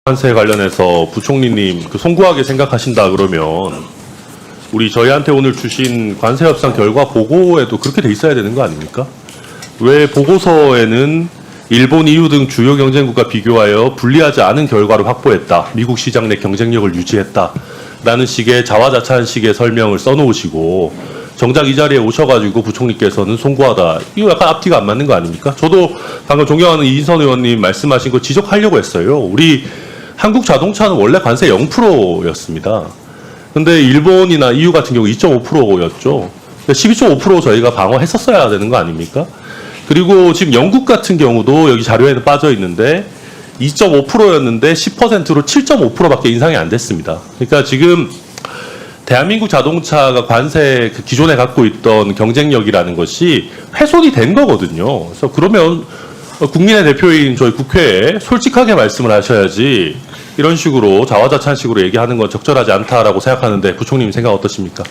관세 관련해서 부총리님 송구하게 생각하신다 그러면 우리 저희한테 오늘 주신 관세 협상 결과 보고에도 그렇게 돼 있어야 되는 거 아닙니까? 왜 보고서에는 일본, EU 등 주요 경쟁국과 비교하여 불리하지 않은 결과를 확보했다. 미국 시장 내 경쟁력을 유지했다. 라는 식의 자화자찬 식의 설명을 써놓으시고 정작 이 자리에 오셔가지고 부총리께서는 송구하다. 이거 약간 앞뒤가 안 맞는 거 아닙니까? 저도 방금 존경하는 이인선 의원님 말씀하신 거 지적하려고 했어요. 우리 한국 자동차는 원래 관세 0%였습니다. 근데 일본이나 EU 같은 경우 2.5%였죠. 12.5% 저희가 방어했었어야 되는 거 아닙니까? 그리고 지금 영국 같은 경우도 여기 자료에는 빠져 있는데 2.5%였는데 10%로 7.5%밖에 인상이 안 됐습니다. 그러니까 지금 대한민국 자동차가 관세 기존에 갖고 있던 경쟁력이라는 것이 훼손이 된 거거든요. 그래서 그러면 국민의 대표인 저희 국회에 솔직하게 말씀을 하셔야지 이런 식으로 자화자찬식으로 얘기하는 건 적절하지 않다라고 생각하는데 부총님 생각 어떠십니까?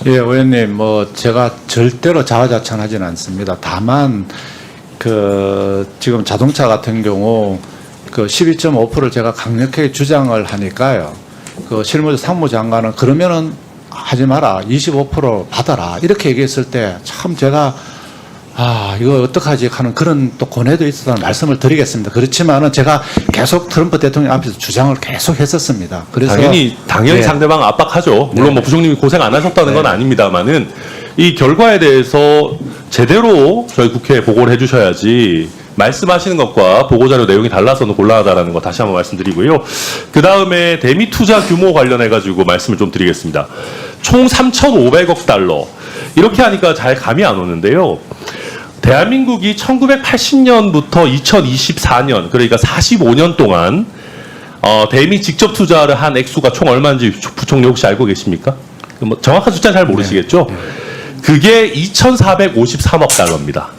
예, 의원님, 제가 절대로 자화자찬하지는 않습니다. 다만 지금 자동차 같은 경우 12.5%를 제가 강력하게 주장을 하니까요. 실무자 상무장관은 그러면은 하지 마라, 25% 받아라 이렇게 얘기했을 때 참 제가 이거 어떡하지 하는 그런 또 고뇌도 있었다는 말씀을 드리겠습니다. 그렇지만은 제가 계속 트럼프 대통령 앞에서 주장을 계속 했었습니다. 그래서 당연히 네. 상대방 압박하죠. 물론 네. 부총님이 고생 안 하셨다는 건 네. 아닙니다만은 이 결과에 대해서 제대로 저희 국회에 보고를 해주셔야지 말씀하시는 것과 보고자료 내용이 달라서는 곤란하다는 거 다시 한번 말씀드리고요. 그 다음에 대미 투자 규모 관련해 가지고 말씀을 좀 드리겠습니다. 총 3,500억 달러 이렇게 하니까 잘 감이 안 오는데요. 대한민국이 1980년부터 2024년 그러니까 45년 동안 대미 직접 투자를 한 액수가 총 얼마인지 부총리 혹시 알고 계십니까? 정확한 숫자는 잘 모르시겠죠? 그게 2,453억 달러입니다.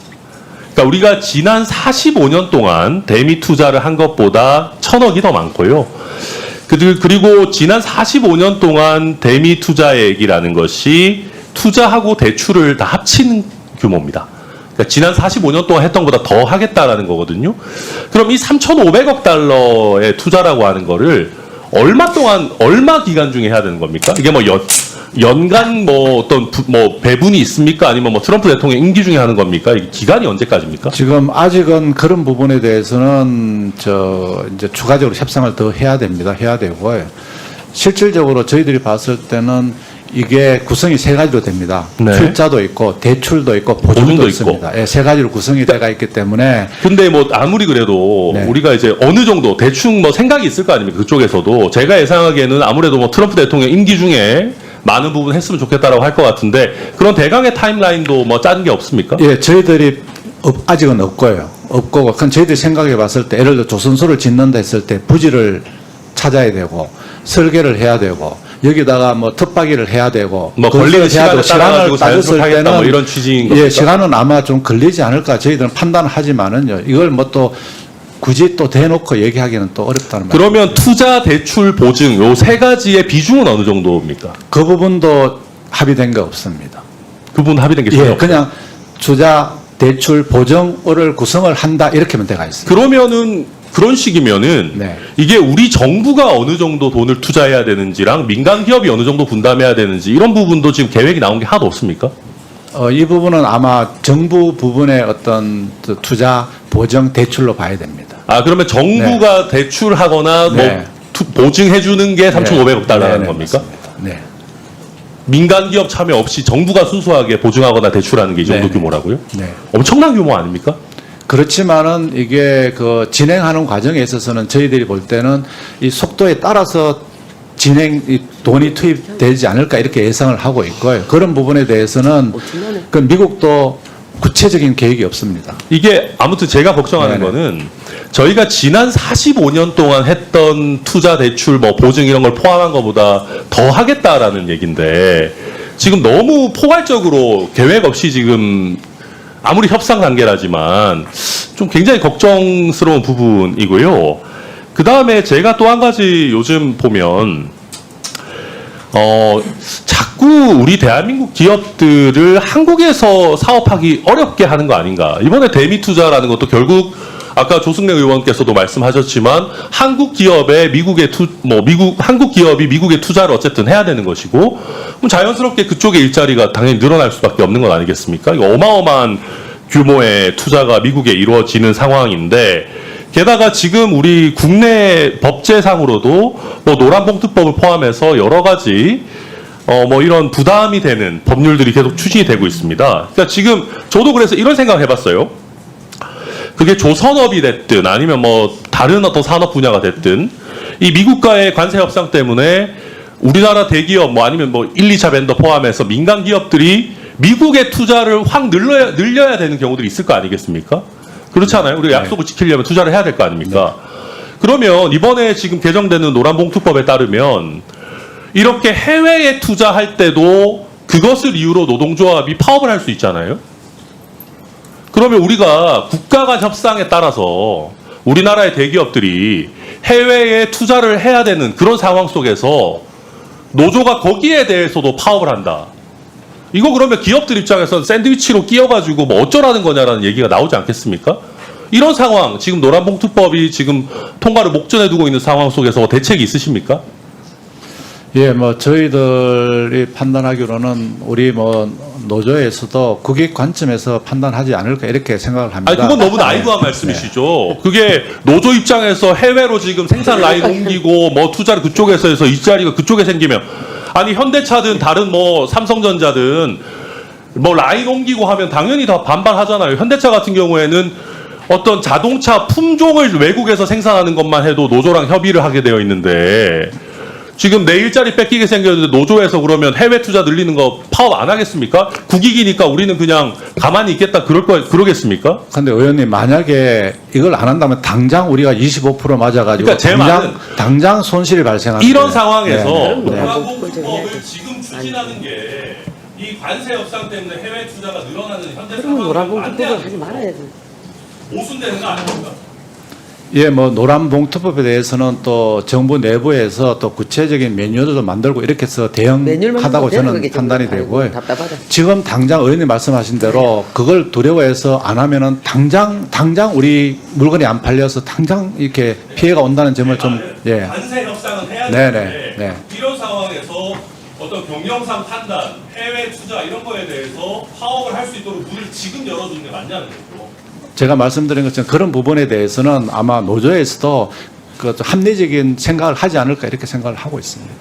그러니까 우리가 지난 45년 동안 대미 투자를 한 것보다 1,000억이 더 많고요. 그리고 지난 45년 동안 대미 투자액이라는 것이 투자하고 대출을 다 합친 규모입니다. 그러니까 지난 45년 동안 했던 것보다 더 하겠다라는 거거든요. 그럼 이 3,500억 달러의 투자라고 하는 거를 얼마 기간 중에 해야 되는 겁니까? 이게 연간 어떤 배분이 있습니까? 아니면 트럼프 대통령 임기 중에 하는 겁니까? 이 기간이 언제까지입니까? 지금 아직은 그런 부분에 대해서는 이제 추가적으로 협상을 더 해야 됩니다. 해야 되고요. 실질적으로 저희들이 봤을 때는 이게 구성이 세 가지로 됩니다. 네. 출자도 있고 대출도 있고 보증도 있습니다. 예, 세 가지로 구성이 돼가 있기 때문에. 근데 아무리 그래도 네. 우리가 이제 어느 정도 대충 생각이 있을 거 아닙니까? 그쪽에서도 제가 예상하기에는 아무래도 트럼프 대통령 임기 중에 많은 부분 했으면 좋겠다라고 할 것 같은데 그런 대강의 타임라인도 짠 게 없습니까? 예, 저희들이 아직은 없고요. 없고, 그건 저희들이 생각해 봤을 때, 예를 들어 조선소를 짓는다 했을 때 부지를 찾아야 되고, 설계를 해야 되고, 여기다가 텃밭기를 해야 되고, 걸리는 시간을 따라가지고 따졌을 자연스럽게 하겠다 때는 이런 취지인 겁니까? 예, 시간은 아마 좀 걸리지 않을까 저희들은 판단하지만은요. 이걸 또 굳이 또 대놓고 얘기하기는 또 어렵다는 말이죠. 그러면 투자, 대출, 보증 요 세 가지의 비중은 어느 정도입니까? 그 부분도 합의된 거 없습니다. 그 부분 합의된 게 전혀 예, 없어요. 그냥 투자, 대출, 보증을 구성을 한다 이렇게만 돼가 있습니다. 그러면은 그런 식이면은 네. 이게 우리 정부가 어느 정도 돈을 투자해야 되는지랑 민간 기업이 어느 정도 분담해야 되는지 이런 부분도 지금 계획이 나온 게 하나도 없습니까? 이 부분은 아마 정부 부분의 어떤 투자, 보증, 대출로 봐야 됩니다. 그러면 정부가 대출하거나 네. 보증해주는 게 3,500억 달러라는 네, 겁니까? 맞습니다. 네. 민간 기업 참여 없이 정부가 순수하게 보증하거나 대출하는 게 이 정도 네. 규모라고요? 네. 엄청난 규모 아닙니까? 그렇지만은 이게 진행하는 과정에 있어서는 저희들이 볼 때는 이 속도에 따라서 돈이 투입되지 않을까 이렇게 예상을 하고 있고요. 그런 부분에 대해서는 미국도 구체적인 계획이 없습니다. 이게 아무튼 제가 걱정하는 네네. 거는 저희가 지난 45년 동안 했던 투자, 대출, 보증 이런 걸 포함한 것보다 더 하겠다라는 얘기인데 지금 너무 포괄적으로 계획 없이 지금 아무리 협상 단계라지만 좀 굉장히 걱정스러운 부분이고요. 그 다음에 제가 또 한 가지 요즘 보면 자꾸 우리 대한민국 기업들을 한국에서 사업하기 어렵게 하는 거 아닌가. 이번에 대미 투자라는 것도 결국 아까 조승래 의원께서도 말씀하셨지만 한국 기업의 한국 기업이 미국에 투자를 어쨌든 해야 되는 것이고 그럼 자연스럽게 그쪽의 일자리가 당연히 늘어날 수밖에 없는 것 아니겠습니까? 이거 어마어마한 규모의 투자가 미국에 이루어지는 상황인데 게다가 지금 우리 국내 법제상으로도 뭐 노란봉투법을 포함해서 여러 가지 이런 부담이 되는 법률들이 계속 추진이 되고 있습니다. 그러니까 지금 저도 그래서 이런 생각을 해봤어요. 그게 조선업이 됐든 아니면 뭐 다른 어떤 산업 분야가 됐든 이 미국과의 관세 협상 때문에 우리나라 대기업 뭐 아니면 뭐 1, 2차 벤더 포함해서 민간 기업들이 미국의 투자를 확 늘려야 되는 경우들이 있을 거 아니겠습니까? 그렇지 않아요? 우리가 약속을 지키려면 투자를 해야 될 거 아닙니까? 그러면 이번에 지금 개정되는 노란봉투법에 따르면 이렇게 해외에 투자할 때도 그것을 이유로 노동조합이 파업을 할 수 있잖아요. 그러면 우리가 국가 간 협상에 따라서 우리나라의 대기업들이 해외에 투자를 해야 되는 그런 상황 속에서 노조가 거기에 대해서도 파업을 한다. 이거 그러면 기업들 입장에서는 샌드위치로 끼어가지고 뭐 어쩌라는 거냐라는 얘기가 나오지 않겠습니까? 이런 상황, 지금 노란봉투법이 지금 통과를 목전에 두고 있는 상황 속에서 대책이 있으십니까? 예, 뭐 저희들이 판단하기로는 우리 뭐 노조에서도 국익 관점에서 판단하지 않을까 이렇게 생각을 합니다. 아니 그건 너무 나이브한 말씀이시죠. 그게 노조 입장에서 해외로 지금 생산 라인 옮기고 뭐 투자를 그쪽에서 해서 일자리가 그쪽에 생기면 아니 현대차든 다른 뭐 삼성전자든 뭐 라인 옮기고 하면 당연히 다 반발하잖아요. 현대차 같은 경우에는 어떤 자동차 품종을 외국에서 생산하는 것만 해도 노조랑 협의를 하게 되어 있는데 지금 내 일자리 뺏기게 생겼는데 노조에서 그러면 해외 투자 늘리는 거 파업 안 하겠습니까? 국익이니까 우리는 그냥 가만히 있겠다 그러겠습니까? 근데 의원님 만약에 이걸 안 한다면 당장 우리가 25% 맞아가지고 그러니까 제 말은 당장 손실이 발생하는 이런 상황에서 네. 노란봉투법을 지금 추진하는 게 이 관세 협상 때문에 해외 투자가 늘어나는 현재 그러면 상황을 노란봉투법을 하지 말아야 돼. 모순되는 거 아닙니까? 예, 뭐 노란봉투법에 대해서는 또 정부 내부에서 또 구체적인 매뉴얼도 만들고 이렇게 해서 대응하다고 저는 판단이 되고요. 답답하다. 지금 당장 의원님 말씀하신 대로 그걸 두려워해서 안 하면은 당장 우리 물건이 안 팔려서 당장 이렇게 피해가 온다는 점을 좀 관세 협상은 해야 네네, 되는데 네. 이런 상황에서 어떤 경영상 판단, 해외 투자 이런 거에 대해서 파업을 할 수 있도록 문을 지금 열어주는 게 맞냐는 거죠. 제가 말씀드린 것처럼 그런 부분에 대해서는 아마 노조에서도 그 합리적인 생각을 하지 않을까 이렇게 생각을 하고 있습니다.